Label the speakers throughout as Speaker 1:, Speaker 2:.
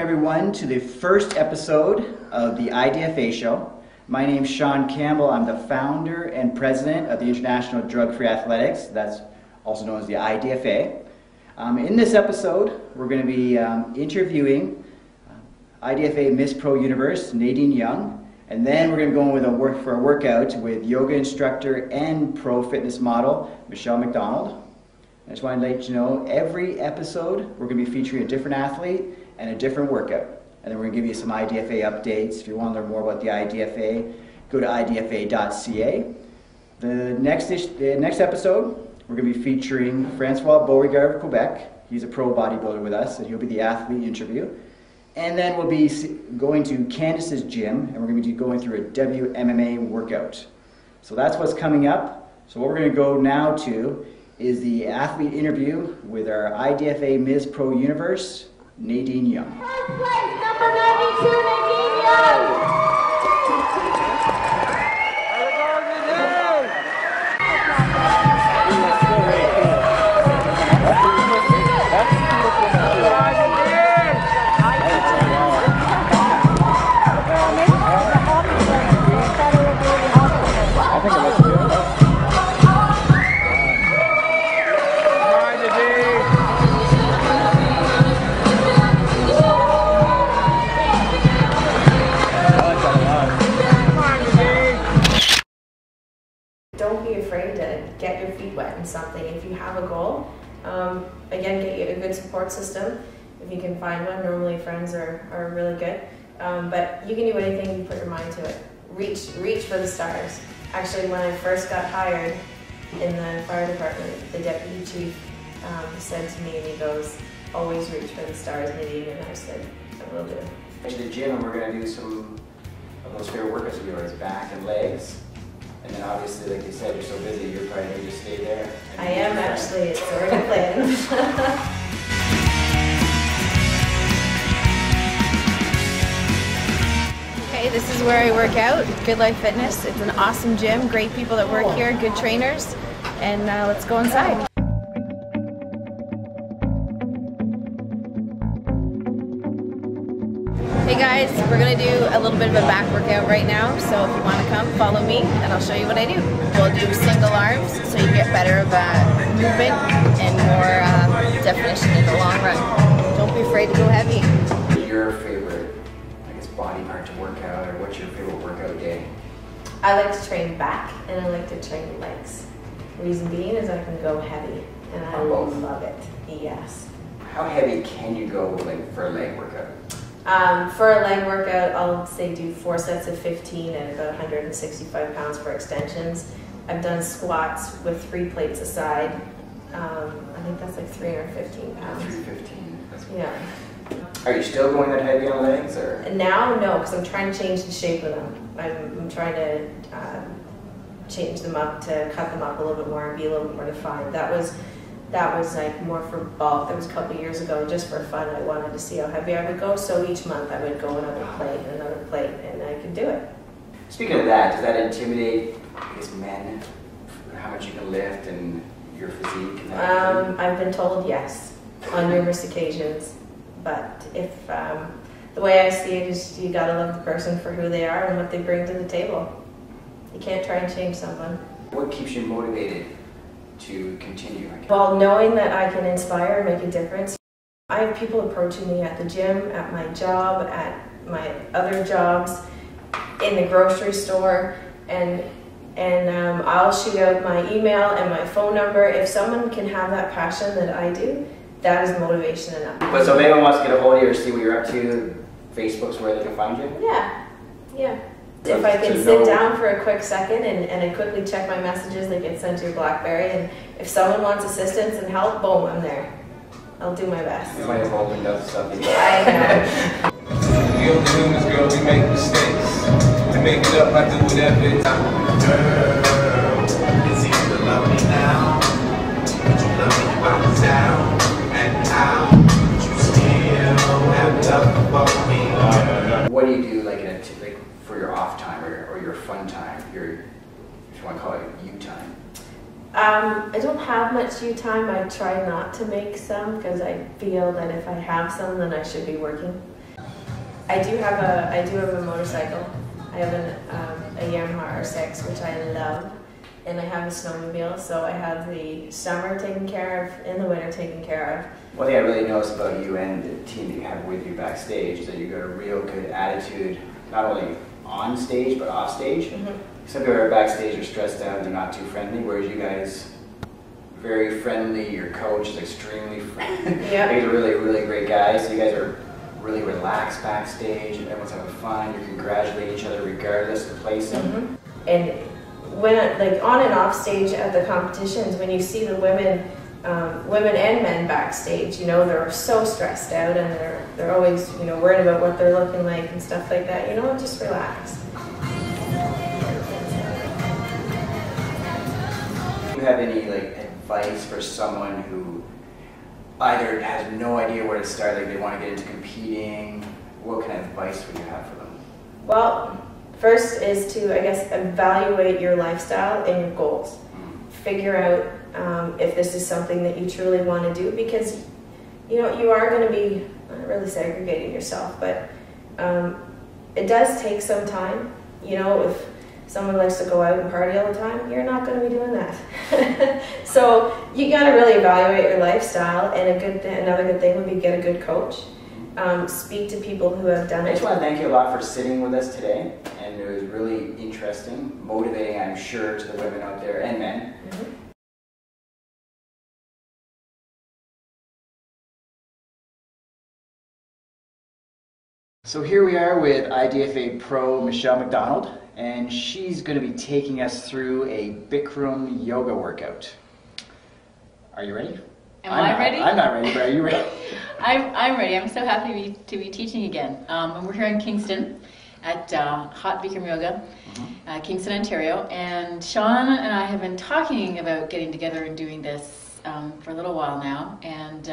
Speaker 1: everyone to the first episode of the IDFA show. My name's Shaun Campbell. I'm the founder and president of the International Drug-Free Athletics. That's also known as the IDFA. In this episode, we're going to be interviewing IDFA Miss Pro Universe Nadine Young, and then we're going to go in with a workout with yoga instructor and pro fitness model Michelle MacDonald. I just want to let you know, every episode we're going to be featuring a different athlete and a different workout. And then we're going to give you some IDFA updates. If you want to learn more about the IDFA, go to idfa.ca. The next episode, we're going to be featuring Francois Beauregard of Quebec. He's a pro bodybuilder with us, and he'll be the athlete interview. And then we'll be going to Candace's gym, and we're going to be going through a WMMA workout. So that's what's coming up. So what we're going to go now to is the athlete interview with our IDFA Ms. Pro Universe, Nadine Young.
Speaker 2: First place, number 92, Nadine Young.
Speaker 3: Don't be afraid to get your feet wet in something. If you have a goal, again, get you a good support system. If you can find one, normally friends are really good. But you can do anything you put your mind to it. Reach for the stars. Actually, when I first got hired in the fire department, the deputy chief said to me, and he goes, "Always reach for the stars, Nadine," and I said, "I will do."
Speaker 1: To the gym, and we're going to do some of those favorite workouts of yours, back and legs. And then obviously, like you said, you're so busy, you're probably going to just stay there.
Speaker 3: I am actually, it's already planned.
Speaker 4: Hey, this is where I work out, Good Life Fitness. It's an awesome gym, great people that work here, good trainers, and let's go inside. Hey guys, we're going to do a little bit of a back workout right now, so if you want to come, follow me and I'll show you what I do. We'll do single arms so you get better of movement and more definition in the long run. Don't be afraid to go heavy.
Speaker 1: Your favorite, I guess, body part to work out, or what's your favorite workout day?
Speaker 3: I like to train back and I like to train legs. Reason being is I can go heavy and I love it. Yes.
Speaker 1: How heavy can you go for a leg workout?
Speaker 3: For a leg workout, I'll say do 4 sets of 15 and about 165 pounds for extensions. I've done squats with 3 plates aside. I think that's like 315 pounds.
Speaker 1: 315. That's cool.
Speaker 3: Yeah.
Speaker 1: Are you still going that heavy on legs, or?
Speaker 3: Now, no, because I'm trying to change the shape of them. I'm trying to change them up, to cut them up a little bit more and be a little bit more defined. That was like more for bulk. That was a couple of years ago, just for fun. I wanted to see how heavy I would go, so each month I would go another plate and another plate, and I could do it.
Speaker 1: Speaking of that, does that intimidate, I guess, men? How much you can lift and your physique? And
Speaker 3: I've been told yes on numerous occasions, but if the way I see it is, you gotta love the person for who they are and what they bring to the table. You can't try and change someone.
Speaker 1: What keeps you motivated to continue?
Speaker 3: Well, knowing that I can inspire and make a difference. I have people approaching me at the gym, at my job, at my other jobs, in the grocery store, and I'll shoot out my email and my phone number. If someone can have that passion that I do, that is motivation enough.
Speaker 1: But so if anyone wants to get a hold of you or see what you're up to, Facebook's where they can find you?
Speaker 3: Yeah. If I can sit down for a quick second and I quickly check my messages that get sent to your BlackBerry, and if someone wants assistance and help, boom, I'm there. I'll do my best.
Speaker 1: You might have opened up something.
Speaker 3: I know.
Speaker 5: We are humans, girl, we make mistakes. To make it up, I do whatever it takes. Girl, it's easy to love me now. But you love me if I was down and out. But you still have love for me.
Speaker 1: What do you do for your off time or your fun time, if you want to call it you time?
Speaker 3: I don't have much you time. I try not to make some because I feel that if I have some, then I should be working. I do have a motorcycle. I have a Yamaha R6, which I love, and I have a snowmobile. So I have the summer taken care of and the winter taken care of.
Speaker 1: One thing I really noticed about you and the team that you have with you backstage is that you've got a real good attitude, not only on stage but off stage. Some people are backstage are stressed out and they're not too friendly, whereas you guys very friendly. Your coach is extremely friendly.
Speaker 3: Yeah.
Speaker 1: You guys are really, really great guys. So you guys are really relaxed backstage and everyone's having fun. You're congratulating each other regardless of placing.
Speaker 3: And when like on and off stage at the competitions, when you see the women and men backstage, you know, they're so stressed out and they're always, you know, worried about what they're looking like and stuff like that. You know, just relax.
Speaker 1: Do you have any like advice for someone who either has no idea where to start, like they want to get into competing? What kind of advice would you have for them?
Speaker 3: Well, first is to, I guess, evaluate your lifestyle and your goals. Figure out if this is something that you truly want to do, because you know you are going to be not really segregating yourself, but it does take some time. You know, if someone likes to go out and party all the time, you're not going to be doing that. So you got to really evaluate your lifestyle, and another good thing would be get a good coach. Speak to people who have done it.
Speaker 1: I just want to thank you a lot for sitting with us today, and it was really interesting, motivating, I'm sure, to the women out there and men. So here we are with IDFA Pro Michelle MacDonald, and she's going to be taking us through a Bikram yoga workout. Are you ready?
Speaker 6: Am I ready?
Speaker 1: I'm not ready, but are you ready?
Speaker 6: I'm ready. I'm so happy to be teaching again. And we're here in Kingston at Hot Bikram Yoga, Kingston, Ontario. And Shaun and I have been talking about getting together and doing this for a little while now, and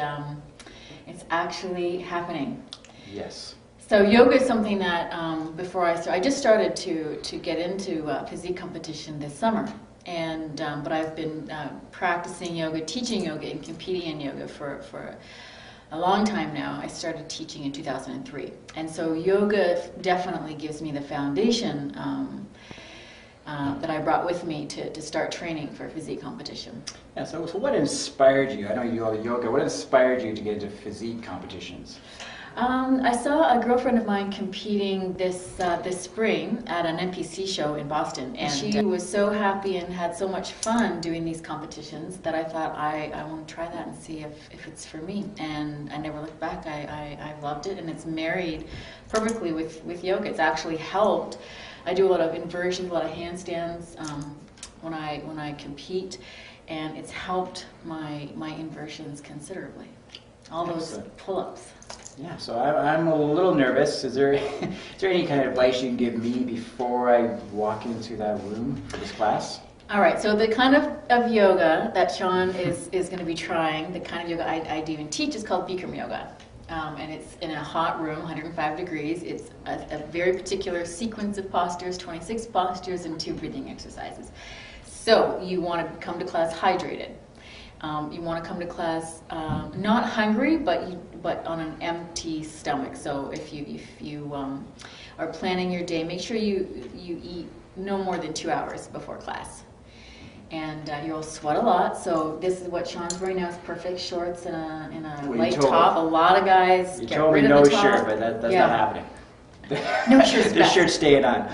Speaker 6: it's actually happening.
Speaker 1: Yes.
Speaker 6: So yoga is something that before I just started to get into physique competition this summer. And but I've been practicing yoga, teaching yoga, and competing in yoga for a long time now. I started teaching in 2003, and so yoga definitely gives me the foundation that I brought with me to start training for physique competition.
Speaker 1: Yeah. So what inspired you? I know you love yoga. What inspired you to get into physique competitions?
Speaker 6: I saw a girlfriend of mine competing this spring at an NPC show in Boston, and she was so happy and had so much fun doing these competitions that I thought I want to try that and see if it's for me. And I never looked back. I loved it, and it's married perfectly with yoga. It's actually helped. I do a lot of inversions, a lot of handstands when I compete, and it's helped my inversions considerably. All those pull-ups.
Speaker 1: Yeah, so I'm a little nervous. Is there any kind of advice you can give me before I walk into that room for this class?
Speaker 6: All right, so the kind of yoga that Shaun is going to be trying, the kind of yoga I do and teach, is called Bikram Yoga. And it's in a hot room, 105 degrees. It's a very particular sequence of postures, 26 postures, and 2 breathing exercises. So you want to come to class hydrated. You want to come to class not hungry, but on an empty stomach. So if you are planning your day, make sure you eat no more than 2 hours before class. And you'll sweat a lot. So this is what Shaun's wearing now. Is perfect shorts and a light top. A lot of guys
Speaker 1: you
Speaker 6: get
Speaker 1: told
Speaker 6: rid
Speaker 1: me
Speaker 6: of
Speaker 1: no
Speaker 6: the top.
Speaker 1: shirt, but that's not happening.
Speaker 6: No shirt's
Speaker 1: This
Speaker 6: best.
Speaker 1: shirt's staying on.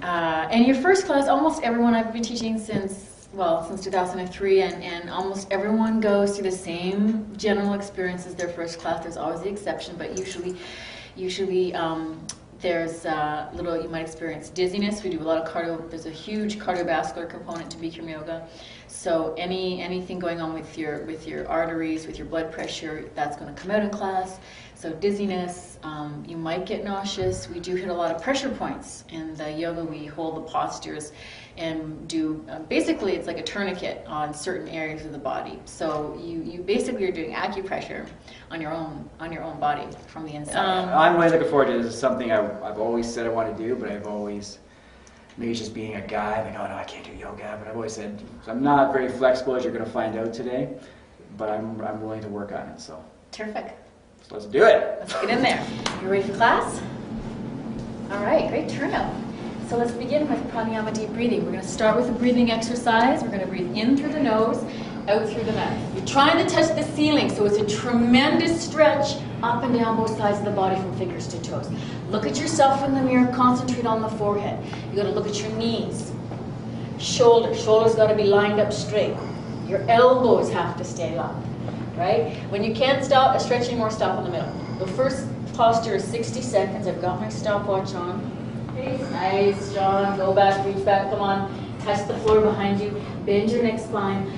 Speaker 6: And your first class, almost everyone I've been teaching since 2003, and almost everyone goes through the same general experience as their first class. There's always the exception, but usually there's you might experience dizziness. We do a lot of cardio. There's a huge cardiovascular component to Bikram Yoga. So anything going on with your arteries, with your blood pressure, that's going to come out in class. So dizziness, you might get nauseous. We do hit a lot of pressure points in the yoga. We hold the postures and do basically it's like a tourniquet on certain areas of the body. So you basically are doing acupressure on your own body from the inside.
Speaker 1: I'm really looking forward to this. This is something I've always said I want to do, but I've always, maybe just being a guy, like, oh no, I can't do yoga. But I've always said, so I'm not very flexible, as you're going to find out today, but I'm willing to work on it. So
Speaker 6: Terrific.
Speaker 1: let's do it.
Speaker 6: Let's get in there. You ready for class? All right, great turnout. So let's begin with pranayama deep breathing. We're going to start with a breathing exercise. We're going to breathe in through the nose, out through the mouth. You're trying to touch the ceiling, so it's a tremendous stretch up and down both sides of the body from fingers to toes. Look at yourself in the mirror, concentrate on the forehead. You got to look at your knees. Shoulders got to be lined up straight. Your elbows have to stay locked, right? When you can't stretch anymore, stop in the middle. The first posture is 60 seconds. I've got my stopwatch on. Nice, Shaun. Go back, reach back, come on. Touch the floor behind you. Bend your neck spine.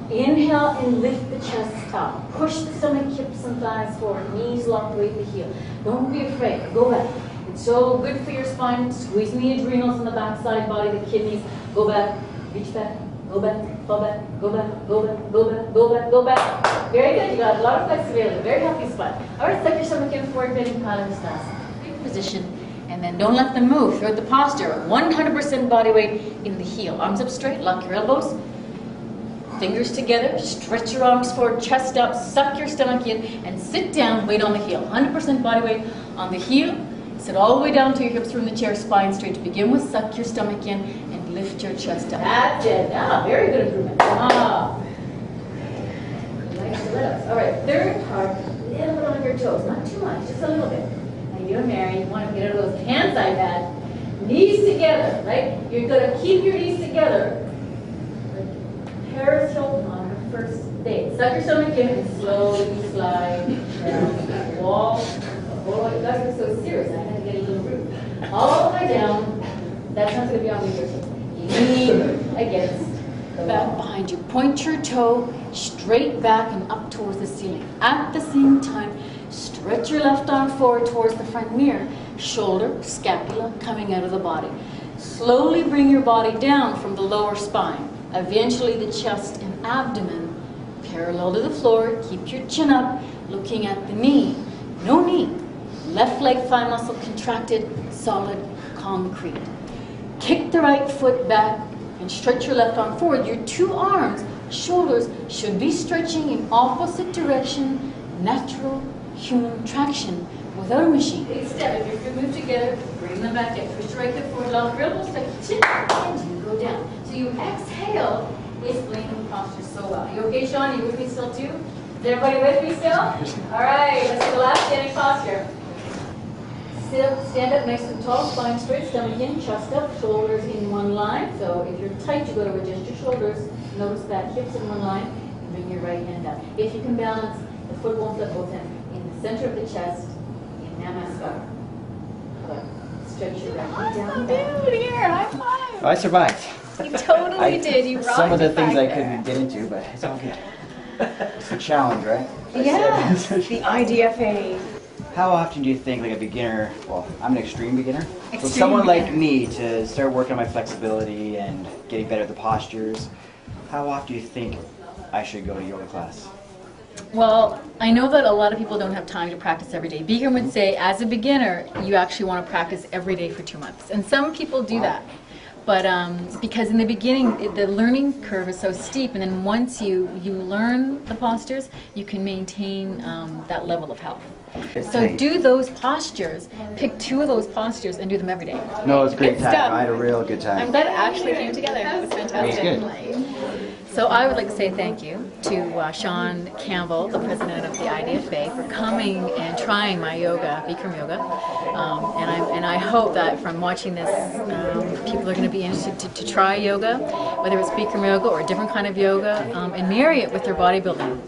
Speaker 6: Inhale and lift the chest up. Push the stomach, hips and thighs forward. Knees locked, weight the heel. Don't be afraid. Go back. It's so good for your spine. Squeezing the adrenals in the backside body, the kidneys. Go back, reach back, go back, fall back, go back, go back, go back, go back, go back. Very good. You got a lot of flexibility. Very healthy spine. All right, suck your stomach in forward, bending Padangusthasana. Good position. And then don't let them move throughout the posture. 100% body weight in the heel. Arms up straight, lock your elbows. Fingers together, stretch your arms forward, chest up, suck your stomach in, and sit down, weight on the heel. 100% body weight on the heel. Sit all the way down to your hips from the chair, spine straight. To begin with, suck your stomach in and lift your chest up. That's it. Now, very good improvement. Nice lift. All right, third part, a little bit on your toes. Not too much, just a little bit. You're married, you want to get out of those hands I've had. Knees together, right? You're going to keep your knees together. Paris Hilton on her first date. Suck your stomach in and slowly slide down the wall. Oh, you guys are so serious. I had to get a little rude. All the way down. That's not going to be on me. You lean against the back behind you. Point your toe straight back and up towards the ceiling. At the same time, stretch your left arm forward towards the front mirror. Shoulder, scapula coming out of the body. Slowly bring your body down from the lower spine. Eventually the chest and abdomen parallel to the floor. Keep your chin up, looking at the knee. No knee. Left leg thigh muscle contracted, solid, concrete. Kick the right foot back and stretch your left arm forward. Your two arms, shoulders, should be stretching in opposite direction, natural human traction without a machine. Big step. If your feet move together, bring them back in. Push your right hip forward, long your elbows, tuck your chin, and you go down. So you exhale, explaining the posture so well. You okay, Shaun? You with me still too? Is everybody with me still? All right, let's do the last standing posture. Sit up, stand up nice and tall, spine straight, stomach in, chest up, shoulders in one line. So if you're tight, you got to adjust your shoulders. Notice that hips in one line, and bring your right hand up. If you can balance, the foot won't flip both ends. Center of the chest in Namaskar. Good. Stretch your right knee down.
Speaker 4: Dude, here, high five.
Speaker 1: Oh, I survived.
Speaker 4: You totally did. You rocked
Speaker 1: Some of the
Speaker 4: it
Speaker 1: things
Speaker 4: back
Speaker 1: I couldn't get into, but it's all good. It's a challenge, right?
Speaker 4: Yeah, the IDFA.
Speaker 1: How often do you think, like a beginner, well, I'm an extreme beginner, so
Speaker 4: Extreme
Speaker 1: someone like
Speaker 4: beginner.
Speaker 1: me to start working on my flexibility and getting better at the postures, how often do you think I should go to yoga class?
Speaker 6: Well, I know that a lot of people don't have time to practice every day. Bikram would say, as a beginner, you actually want to practice every day for 2 months. And some people do that. But because in the beginning, the learning curve is so steep, and then once you learn the postures, you can maintain that level of health. So do those postures, pick 2 of those postures and do them every day.
Speaker 1: No, it was a great
Speaker 6: Good
Speaker 1: time.
Speaker 6: stuff.
Speaker 1: I had a real good time.
Speaker 6: I'm glad it actually came together. That was fantastic.
Speaker 1: That was
Speaker 6: So I would like to say thank you to Shaun Campbell, the president of the IDFA, for coming and trying my yoga, Bikram Yoga. And I hope that from watching this, people are going to be interested to try yoga, whether it's Bikram Yoga or a different kind of yoga, and marry it with their bodybuilding.